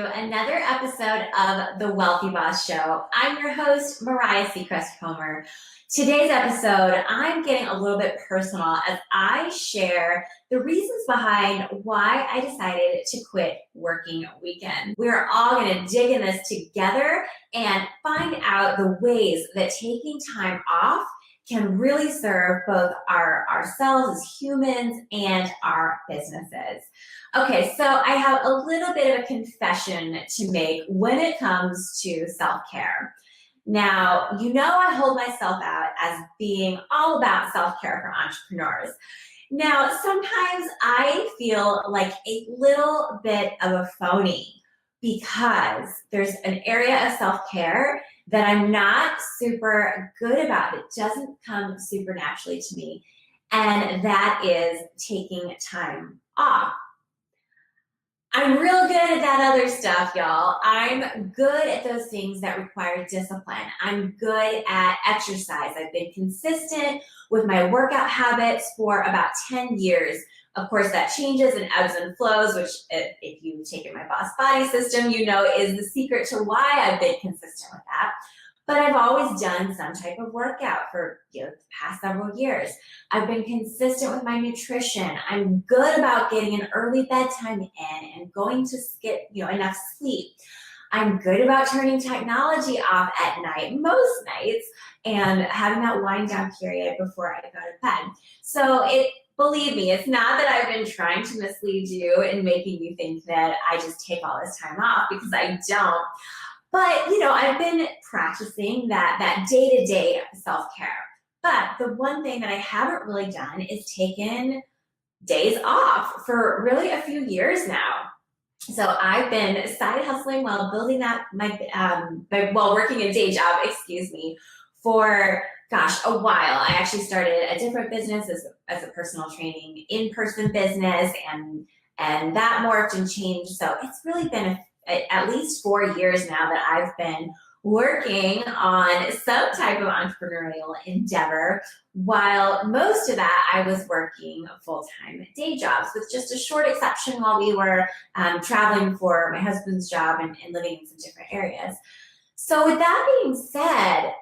another episode of The Wealthy Boss Show. I'm your host, Mariah Seacrest Comer. Today's episode, I'm getting a little bit personal as I share the reasons behind why I decided to quit working weekends. We're all going to dig in this together and find out the ways that taking time off can really serve both ourselves as humans and our businesses. Okay, so I have a little bit of a confession to make when it comes to self-care. Now, you know I hold myself out as being all about self-care for entrepreneurs. Now, sometimes I feel like a little bit of a phony because there's an area of self-care that I'm not super good about. It doesn't come super naturally to me, and that is taking time off. I'm real good at that other stuff, y'all. I'm good at those things that require discipline. I'm good at exercise. I've been consistent with my workout habits for about 10 years. Of course, that changes and ebbs and flows, which if you've taken my Boss Body system, you know is the secret to why I've been consistent with that. But I've always done some type of workout for the past several years. I've been consistent with my nutrition. I'm good about getting an early bedtime in and going to get enough sleep. I'm good about turning technology off at night, most nights, and having that wind down period before I go to bed. So believe me, it's not that I've been trying to mislead you and making you think that I just take all this time off, because I don't. But, I've been practicing that day-to-day self-care. But the one thing that I haven't really done is taken days off for really a few years now. So I've been side hustling while building while working a day job, for a while. I actually started a different business as a personal training in-person business, and that morphed and changed. So it's really been at least 4 years now that I've been working on some type of entrepreneurial endeavor, while most of that I was working full-time day jobs, with just a short exception while we were traveling for my husband's job and living in some different areas. So with that being said,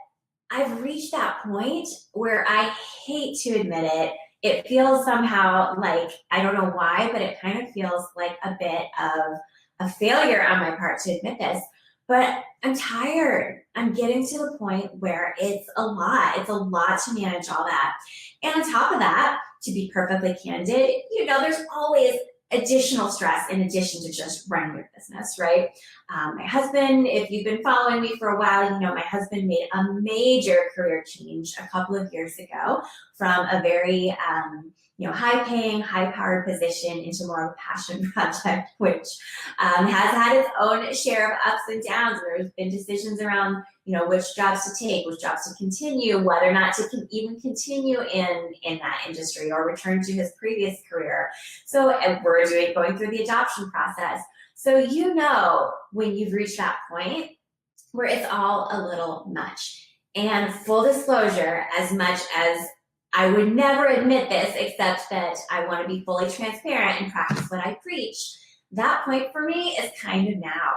I've reached that point where I hate to admit it. It feels somehow like, I don't know why, but it kind of feels like a bit of a failure on my part to admit this, but I'm tired. I'm getting to the point where it's a lot. It's a lot to manage all that. And on top of that, to be perfectly candid, there's always additional stress in addition to just running your business, right? My husband, if you've been following me for a while, my husband made a major career change a couple of years ago from a very high-paying, high-powered position into more of a passion project, which has had its own share of ups and downs. There's been decisions around, which jobs to take, which jobs to continue, whether or not to even continue in that industry or return to his previous career. So we're going through the adoption process. So when you've reached that point where it's all a little much. And full disclosure, as much as I would never admit this, except that I want to be fully transparent and practice what I preach, that point for me is kind of now.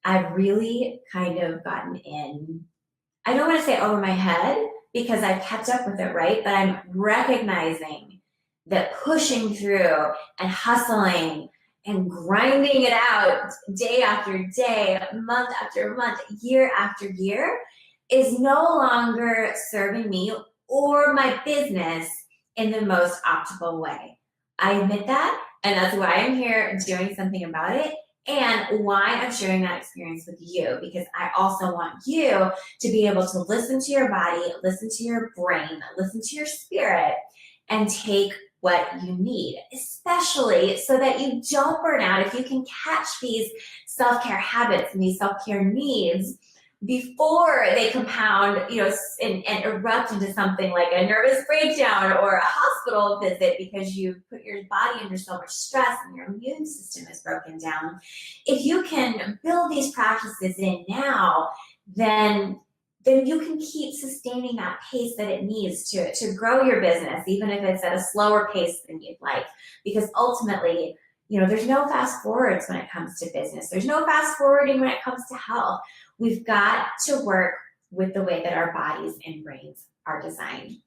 I've really kind of gotten in, I don't want to say over my head, because I've kept up with it, right? But I'm recognizing that pushing through and hustling and grinding it out day after day, month after month, year after year is no longer serving me or my business in the most optimal way. I admit that, and that's why I'm here doing something about it, and why I'm sharing that experience with you, because I also want you to be able to listen to your body, listen to your brain, listen to your spirit, and take what you need, especially so that you don't burn out. If you can catch these self-care habits and these self-care needs before they compound, and erupt into something like a nervous breakdown or a hospital visit because you put your body under so much stress and your immune system is broken down. If you can build these practices in now, then you can keep sustaining that pace that it needs to grow your business, even if it's at a slower pace than you'd like. Because ultimately, there's no fast forwards when it comes to business. There's no fast forwarding when it comes to health. We've got to work with the way that our bodies and brains are designed.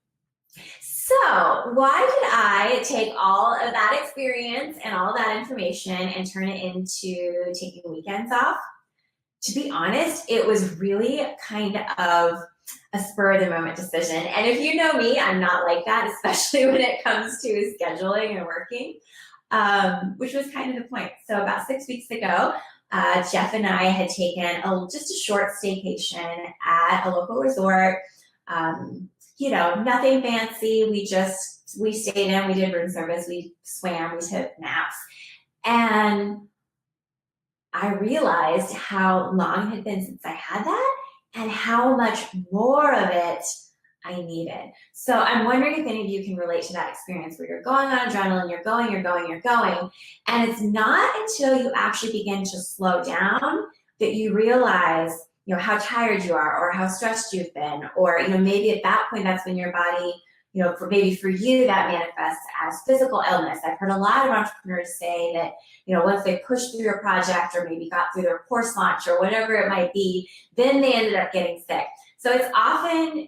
So why did I take all of that experience and all that information and turn it into taking weekends off? To be honest, it was really kind of a spur of the moment decision. And if you know me, I'm not like that, especially when it comes to scheduling and working, which was kind of the point. So about 6 weeks ago, Jeff and I had taken just a short staycation at a local resort. Nothing fancy. We stayed in, we did room service, we swam, we took naps. And I realized how long it had been since I had that and how much more of it I needed. So I'm wondering if any of you can relate to that experience where you're going on adrenaline, you're going. And it's not until you actually begin to slow down that you realize, how tired you are or how stressed you've been, or, maybe at that point, that's when your body, for you, that manifests as physical illness. I've heard a lot of entrepreneurs say that, once they pushed through a project or maybe got through their course launch or whatever it might be, then they ended up getting sick. So it's often,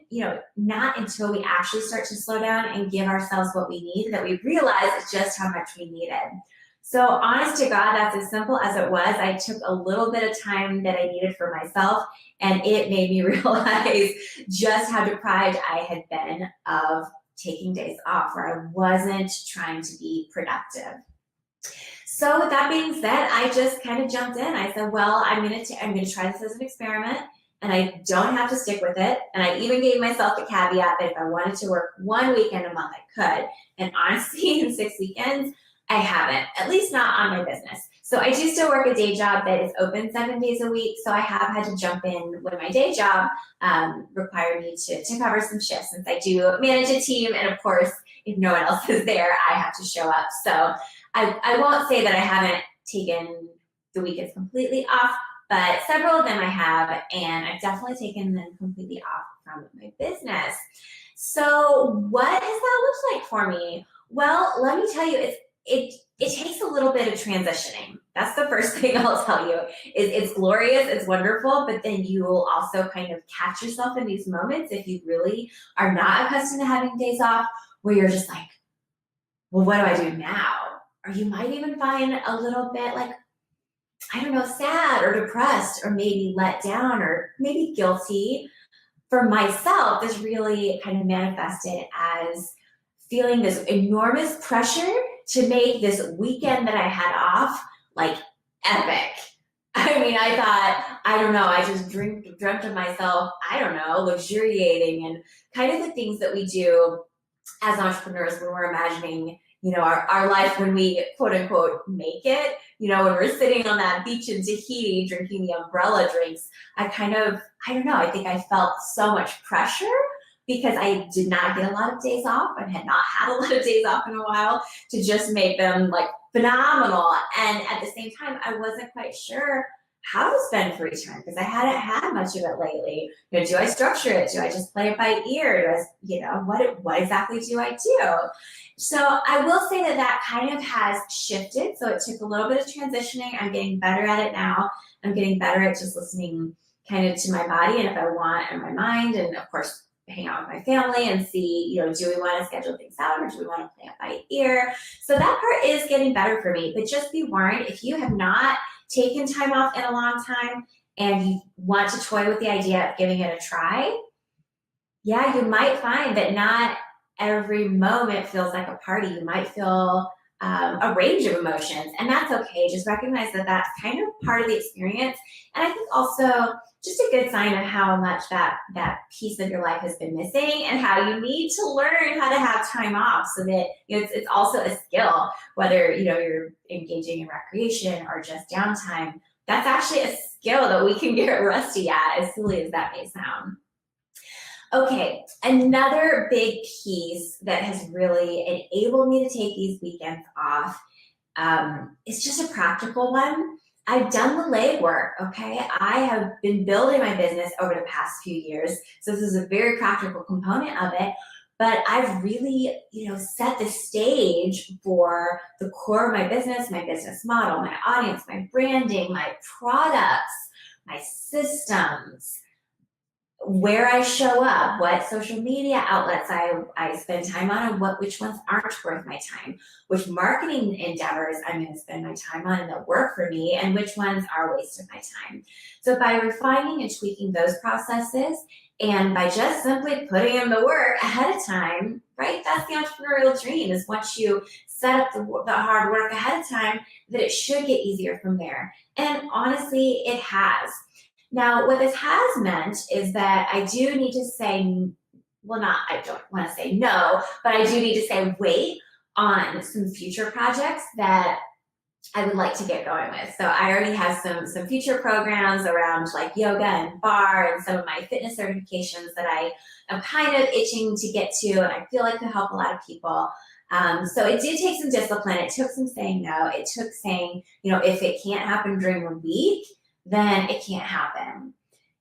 not until we actually start to slow down and give ourselves what we need that we realize just how much we needed. So honest to God, that's as simple as it was. I took a little bit of time that I needed for myself, and it made me realize just how deprived I had been of taking days off where I wasn't trying to be productive. So with that being said, I just kind of jumped in. I said, well, I'm going to try this as an experiment, and I don't have to stick with it. And I even gave myself the caveat that if I wanted to work one weekend a month, I could. And honestly, in 6 weekends, I haven't, at least not on my business. So I do still work a day job that is open 7 days a week. So I have had to jump in when my day job required me to cover some shifts, since I do manage a team. And of course, if no one else is there, I have to show up. So I won't say that I haven't taken the weekends completely off, but several of them I have, and I've definitely taken them completely off from my business. So what has that looked like for me? Well, let me tell you, it takes a little bit of transitioning. That's the first thing I'll tell you. It's glorious, it's wonderful, but then you will also kind of catch yourself in these moments if you really are not accustomed to having days off, where you're just like, well, what do I do now? Or you might even find a little bit like, I don't know, sad or depressed or maybe let down or maybe guilty. For myself, this really kind of manifested as feeling this enormous pressure to make this weekend that I had off like epic. I mean, I thought, I don't know, I just dreamt of myself, I don't know, luxuriating and kind of the things that we do as entrepreneurs when we're imagining, our life when we quote unquote make it, when we're sitting on that beach in Tahiti drinking the umbrella drinks. I think I felt so much pressure because I did not get a lot of days off and had not had a lot of days off in a while to just make them like phenomenal. And at the same time, I wasn't quite sure how to spend free time because I hadn't had much of it lately. Do I structure it? Do I just play it by ear? What exactly do I do? So I will say that kind of has shifted. So it took a little bit of transitioning. I'm getting better at it now. I'm getting better at just listening kind of to my body and if I want, and my mind, and of course, hang out with my family and see, do we want to schedule things out or do we want to play it by ear? So that part is getting better for me. But just be warned, if you have not taken time off in a long time and you want to toy with the idea of giving it a try, yeah, you might find that not every moment feels like a party. You might feel a range of emotions, and that's okay. Just recognize that that's kind of part of the experience. And I think also just a good sign of how much that piece of your life has been missing and how you need to learn how to have time off so that it's also a skill, whether you're engaging in recreation or just downtime. That's actually a skill that we can get rusty at, as silly as that may sound. Okay, another big piece that has really enabled me to take these weekends off is just a practical one. I've done the legwork, okay? I have been building my business over the past few years, so this is a very practical component of it, but I've really, set the stage for the core of my business model, my audience, my branding, my products, my systems, where I show up, what social media outlets I spend time on, and which ones aren't worth my time, which marketing endeavors I'm going to spend my time on and that work for me, and which ones are a waste of my time. So by refining and tweaking those processes, and by just simply putting in the work ahead of time, right? That's the entrepreneurial dream, is once you set up the hard work ahead of time, that it should get easier from there. And honestly, it has. Now, what this has meant is that I do need to say, I don't want to say no, but I do need to say wait on some future projects that I would like to get going with. So I already have some future programs around like yoga and barre and some of my fitness certifications that I am kind of itching to get to, and I feel like could help a lot of people. So it did take some discipline. It took some saying no. It took saying, if it can't happen during the week, then it can't happen.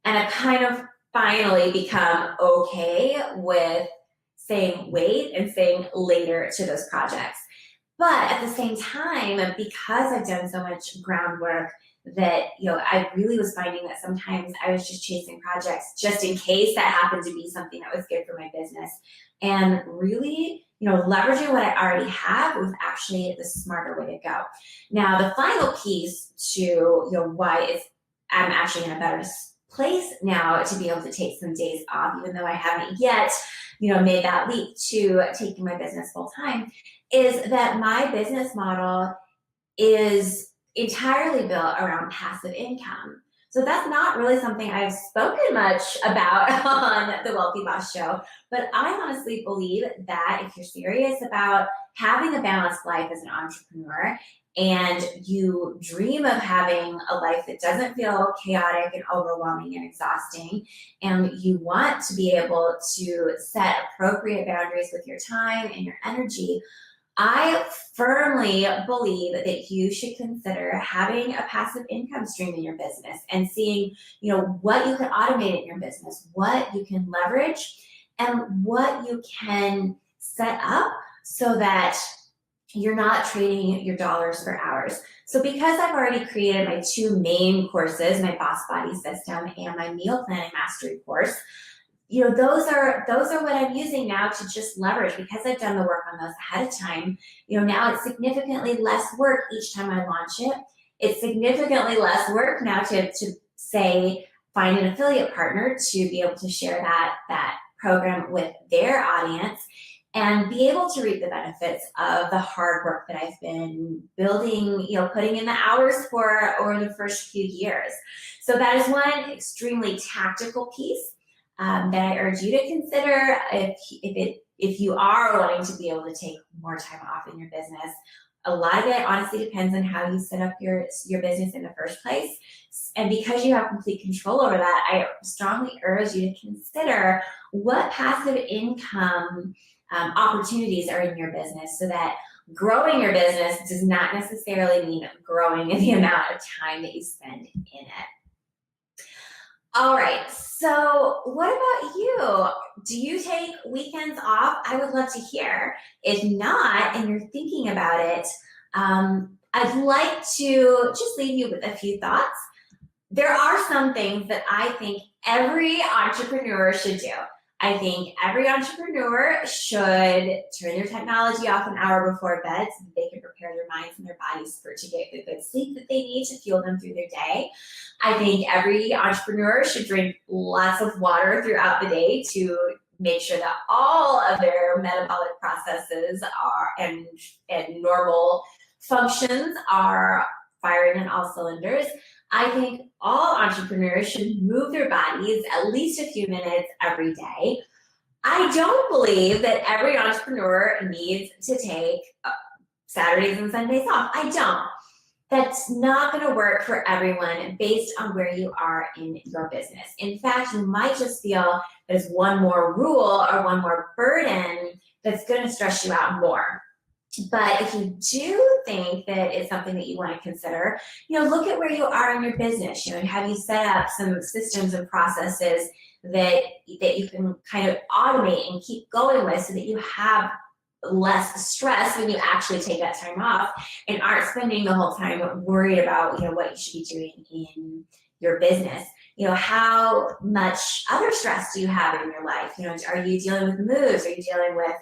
And I've kind of finally become okay with saying wait and saying later to those projects. But at the same time, because I've done so much groundwork, that I really was finding that sometimes I was just chasing projects just in case that happened to be something that was good for my business. And really, leveraging what I already have was actually the smarter way to go. Now, the final piece to why I'm actually in a better place now to be able to take some days off, even though I haven't yet, made that leap to taking my business full time, is that my business model is entirely built around passive income. So that's not really something I've spoken much about on the Wealthy Boss Show, but I honestly believe that if you're serious about having a balanced life as an entrepreneur, and you dream of having a life that doesn't feel chaotic and overwhelming and exhausting, and you want to be able to set appropriate boundaries with your time and your energy, I firmly believe that you should consider having a passive income stream in your business and seeing, what you can automate in your business, what you can leverage, and what you can set up so that you're not trading your dollars for hours. So because I've already created my two main courses, my Boss Body System and my Meal Planning Mastery course, those are what I'm using now to just leverage, because I've done the work on those ahead of time. Now it's significantly less work each time I launch it. It's significantly less work now to say, find an affiliate partner to be able to share that program with their audience and be able to reap the benefits of the hard work that I've been building, putting in the hours for over the first few years. So that is one extremely tactical piece that I urge you to consider if you are wanting to be able to take more time off in your business. A lot of it honestly depends on how you set up your business in the first place. And because you have complete control over that, I strongly urge you to consider what passive income opportunities are in your business, so that growing your business does not necessarily mean growing in the amount of time that you spend in it. All right, so what about you? Do you take weekends off? I would love to hear. If not, and you're thinking about it, I'd like to just leave you with a few thoughts. There are some things that I think every entrepreneur should do. I think every entrepreneur should turn their technology off an hour before bed so that they can prepare their minds and their bodies to get the good sleep that they need to fuel them through their day. I think every entrepreneur should drink lots of water throughout the day to make sure that all of their metabolic processes and normal functions are firing on all cylinders. I think all entrepreneurs should move their bodies at least a few minutes every day. I don't believe that every entrepreneur needs to take Saturdays and Sundays off. I don't. That's not going to work for everyone based on where you are in your business. In fact, you might just feel there's one more rule or one more burden that's going to stress you out more. But if you do think that it's something that you want to consider, look at where you are in your business. Have you set up some systems and processes that you can kind of automate and keep going with so that you have less stress when you actually take that time off and aren't spending the whole time worried about, what you should be doing in your business. How much other stress do you have in your life? Are you dealing with moves? Are you dealing with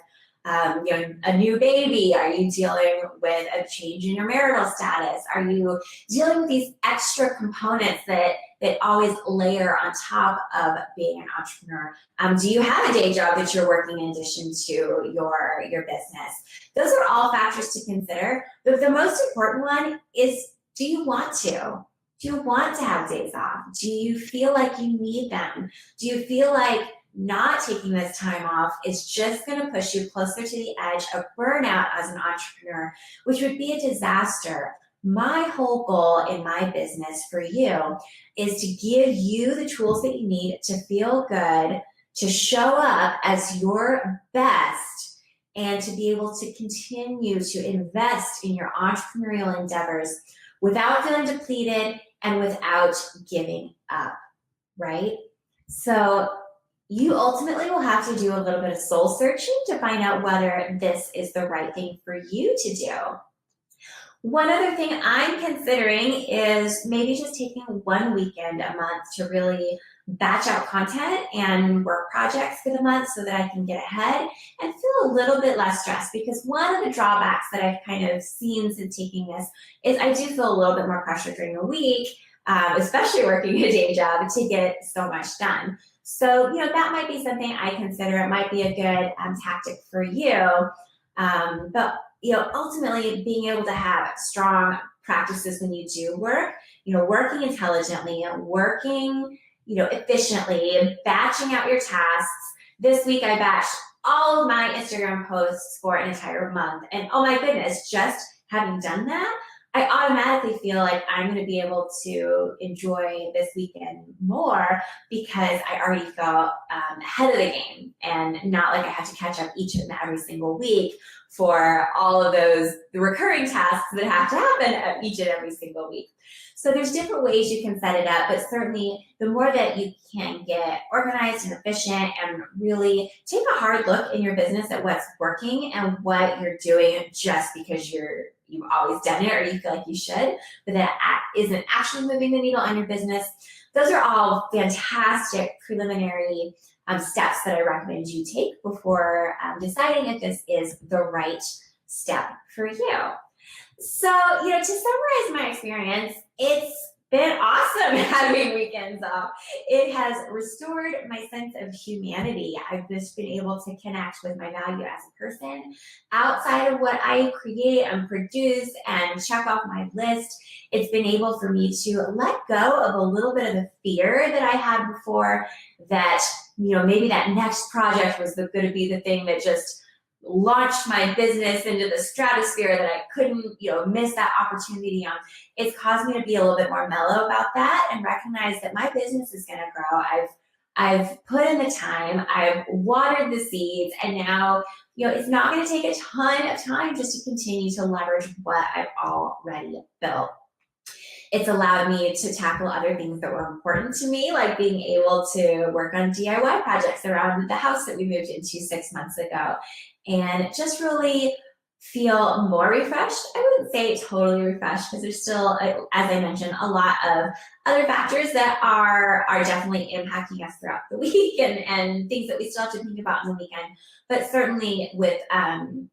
a new baby? Are you dealing with a change in your marital status? Are you dealing with these extra components that always layer on top of being an entrepreneur? Do you have a day job that you're working in addition to your business? Those are all factors to consider. But the most important one is, do you want to? Do you want to have days off? Do you feel like you need them? Do you feel like not taking this time off is just going to push you closer to the edge of burnout as an entrepreneur, which would be a disaster? My whole goal in my business for you is to give you the tools that you need to feel good, to show up as your best, and to be able to continue to invest in your entrepreneurial endeavors without feeling depleted and without giving up, right? So you ultimately will have to do a little bit of soul searching to find out whether this is the right thing for you to do. One other thing I'm considering is maybe just taking one weekend a month to really batch out content and work projects for the month so that I can get ahead and feel a little bit less stressed, because one of the drawbacks that I've kind of seen since taking this is I do feel a little bit more pressure during the week, especially working a day job, to get so much done. So, that might be something I consider. It might be a good tactic for you. But, ultimately being able to have strong practices when you do work, working intelligently, working, efficiently, batching out your tasks. This week I batched all of my Instagram posts for an entire month. And oh my goodness, just having done that, I automatically feel like I'm going to be able to enjoy this weekend more because I already felt ahead of the game, and not like I have to catch up each and every single week for all of the recurring tasks that have to happen each and every single week. So there's different ways you can set it up, but certainly the more that you can get organized and efficient and really take a hard look in your business at what's working and what you're doing just because you've always done it or you feel like you should, but that isn't actually moving the needle on your business. Those are all fantastic preliminary steps that I recommend you take before deciding if this is the right step for you. So, to summarize my experience, it's been awesome having weekends off. It has restored my sense of humanity. I've just been able to connect with my value as a person outside of what I create and produce and check off my list. It's been able for me to let go of a little bit of the fear that I had before, that, maybe that next project was going to be the thing that just launched my business into the stratosphere that I couldn't, miss that opportunity on. It's caused me to be a little bit more mellow about that and recognize that my business is going to grow. I've put in the time, I've watered the seeds, and now, it's not going to take a ton of time just to continue to leverage what I've already built. It's allowed me to tackle other things that were important to me, like being able to work on DIY projects around the house that we moved into 6 months ago, and just really feel more refreshed. I wouldn't say totally refreshed because there's still, as I mentioned, a lot of other factors that are definitely impacting us throughout the week and things that we still have to think about in the weekend. But certainly with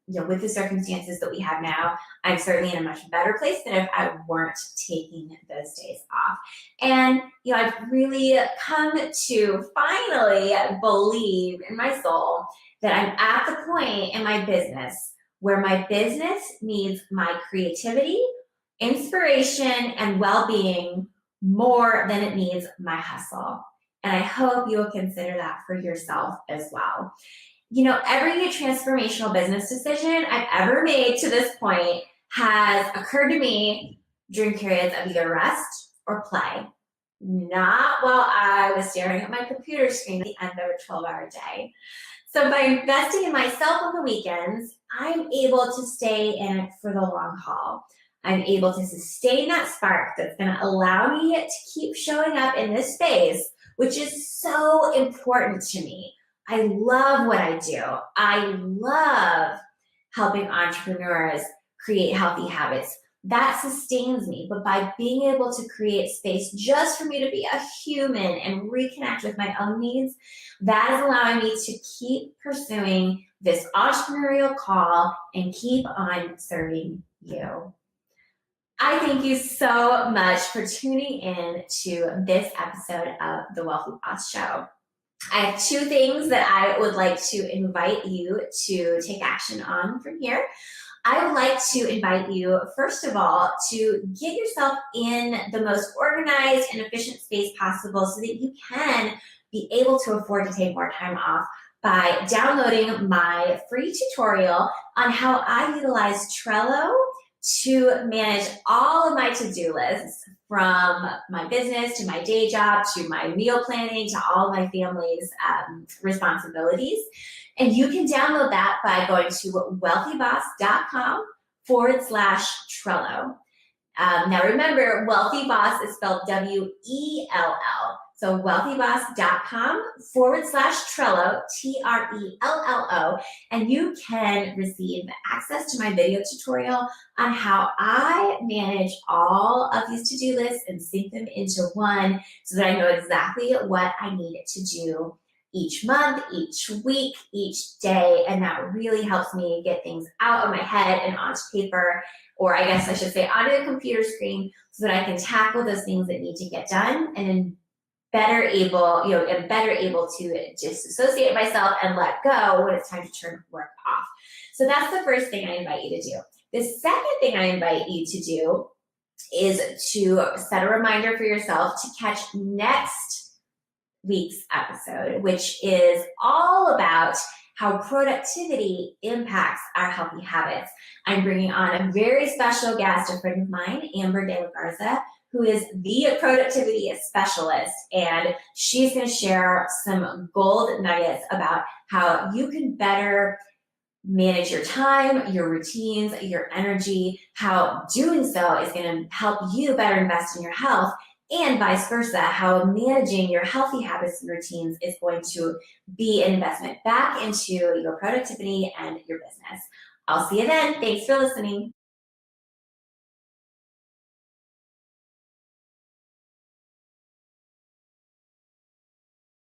with the circumstances that we have now, I'm certainly in a much better place than if I weren't taking those days off. And I've really come to finally believe in my soul that I'm at the point in my business where my business needs my creativity, inspiration, and well-being more than it needs my hustle. And I hope you will consider that for yourself as well. Every new transformational business decision I've ever made to this point has occurred to me during periods of either rest or play, not while I was staring at my computer screen at the end of a 12-hour day. So by investing in myself on the weekends, I'm able to stay in it for the long haul. I'm able to sustain that spark that's going to allow me to keep showing up in this space which is so important to me. I love what I do. I love helping entrepreneurs create healthy habits. That sustains me. But by being able to create space just for me to be a human and reconnect with my own needs, that is allowing me to keep pursuing this entrepreneurial call and keep on serving you. I thank you so much for tuning in to this episode of The Wealthy Boss Show. I have two things that I would like to invite you to take action on from here. I would like to invite you, first of all, to get yourself in the most organized and efficient space possible so that you can be able to afford to take more time off by downloading my free tutorial on how I utilize Trello to manage all of my to-do lists, from my business to my day job to my meal planning to all my family's responsibilities. And you can download that by going to wealthyboss.com/Trello. Now remember, Wealthy Boss is spelled WELL. So wealthyboss.com/Trello, TRELLO, and you can receive access to my video tutorial on how I manage all of these to-do lists and sync them into one so that I know exactly what I need to do each month, each week, each day, and that really helps me get things out of my head and onto paper, or I guess I should say onto the computer screen, so that I can tackle those things that need to get done and then better able to disassociate myself and let go when it's time to turn work off. So that's the first thing I invite you to do. The second thing I invite you to do is to set a reminder for yourself to catch next week's episode, which is all about how productivity impacts our healthy habits. I'm bringing on a very special guest, a friend of mine, Amber De La Garza, who is the productivity specialist, and she's going to share some gold nuggets about how you can better manage your time, your routines, your energy, how doing so is going to help you better invest in your health, and vice versa, how managing your healthy habits and routines is going to be an investment back into your productivity and your business. I'll see you then. Thanks for listening.